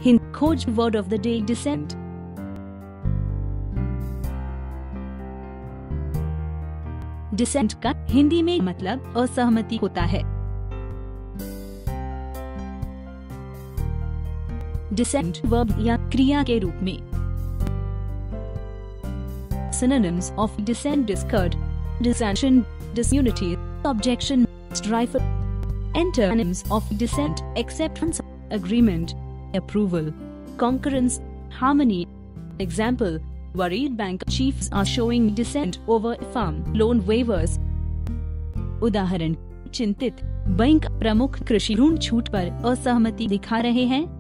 HinKhoj word of the day dissent. Dissent का हिंदी में मतलब असहमति होता है। डिसेंट वर्ब या क्रिया के रूप में। Synonyms of dissent: discord, dissension, disunity, objection, strife. Antonyms of dissent: acceptance, agreement, approval, concurrence, harmony. Example: worried bank chiefs are showing dissent over farm loan waivers. उदाहरण: चिंतित बैंक प्रमुख कृषि ऋण छूट पर असहमति दिखा रहे हैं।